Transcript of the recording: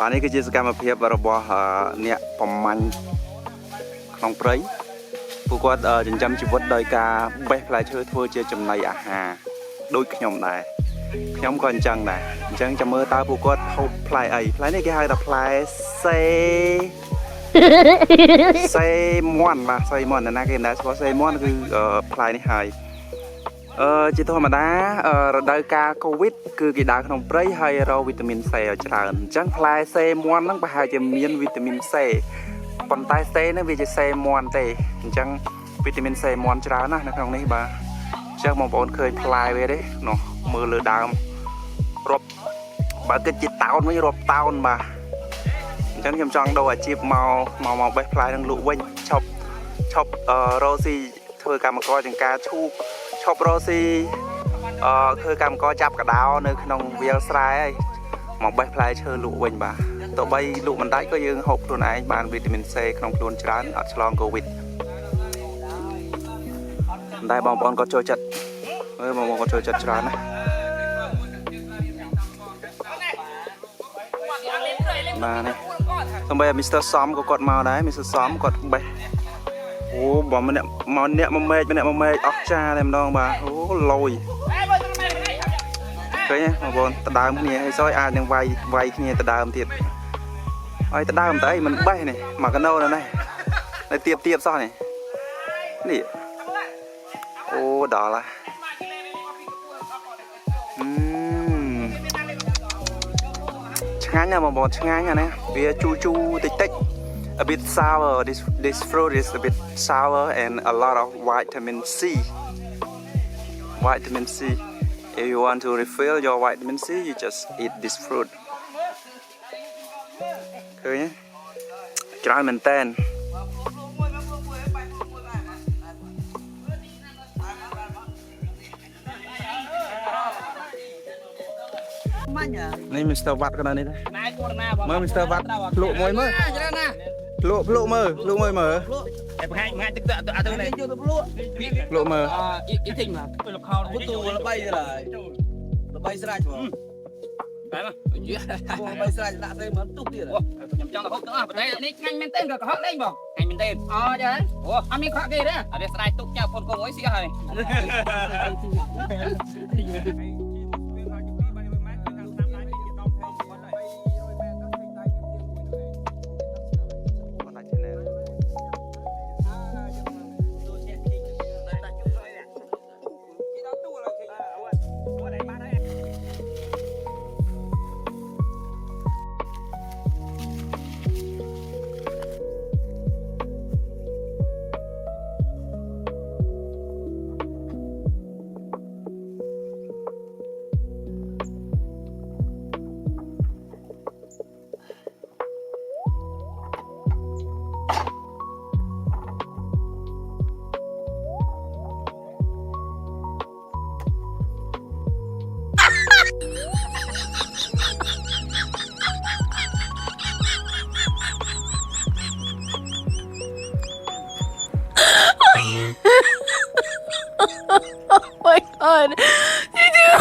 បាទនេះគឺជាសកម្មភាពរបស់អ្នកប្រមាញ់ក្នុងព្រៃពួកគាត់ចិញ្ចឹមជីវិតដោយការបេះផ្លែឈើធ្វើជាចំណីអាហារដូចខ្ញុំដែរខ្ញុំក៏អញ្ចឹងដែរអញ្ចឹងចាំមើលតើពួកគាត់ហូបផ្លែអីផ្លែនេះគេហៅថាផ្លែសេមន់បាទសេមន់ណាគេណាស្គាល់សេមន់គឺផ្លែនេះហើយជាធម្មតារដូវកាលកូវីដគឺគេដើរក្នុងព្រៃហើយរកវីតាមីន C ឲ្យច្រើនអញ្ចឹងផ្លែសេមន់ហ្នឹងប្រហែលជាមានវីតាមីន C ប៉ុន្តែ C ហ្នឹងវាជាសេមន់ទេអញ្ចឹងវីតាមីន C មន់ច្រើនណាស់នៅក្នុងនេះបាទអញ្ចឹងបងប្អូនឃើញផ្លែវាទេនោះមើលលើដើមរាប់បើគិតជាតោនវិញរាប់តោនបាទអញ្ចឹងខ្ញុំចង់ដូរអាជីពមកបេះផ្លែនឹងលក់វិញឈប់រកស៊ីធ្វើកម្មករចង្ការឈូកឈប់រកស៊ីធ្វើកម្មករចាប់កដោនៅក្នុងវាលស្រែហើយមកបេះផ្លែឈើលក់វិញបាទទោះបីលក់មិនដាច់ក៏យើងហូបខ្លួនឯងបានវីតាមីន C ក្នុងខ្លួនច្រើនអត់ឆ្លងកូវីដតែបងប្អូនក៏ចូលចិត្តបងប្អូនក៏ចូលចិត្តច្រើនណាបាទនេះសូម្បីតែ Mr. សំក៏គាត់មកដែរ Mr. សំគាត់បេះអូបងម្នាក់មកមេឃអស់ចាតែម្ដងបាទអូលយឃើញទេបងប្អូនដដើមគ្នាហើយសោយអាចនឹងវាយគ្នាដដើមទៀតហើយដដើមតែអីមិនបេះនេះមកកណូនេះនៅទៀបសោះនេះអូដល់ឡាឆ្ងាញ់ណាបងប្អូនឆ្ងាញ់ណាវាជូរតិចa bit sour this fruit is a bit sour and a lot of vitamin C if you want to refill your vitamin C you just eat this fruit ឃើញច្រើនមែនតើនេះ Mr. វ៉ាត់ក៏នៅនេះដែរមើល Mr. វ៉ាត់ភ្លក់មួយមើលភ្លក់មើលតែបង្ហាញទឹកអត់ទៅនេះយកទៅភ្លក់មើលអ៊ីទិញមកលខោពុទូល្បីស្រាច់បងតែមកល្បីស្រាច់ដាក់ទៅមើលទុះទៀតខ្ញុំចង់ទៅហូបទាំងអស់ប្រទេសនេះឆ្ងាញ់មែនទេក៏កុហកលេងបងឆ្ងាញ់មែនទេអូចាអូអត់មានខកគេទេអត់ស្រាច់ទុកចៅកូនអុយស៊ីហើយmy god. Did you?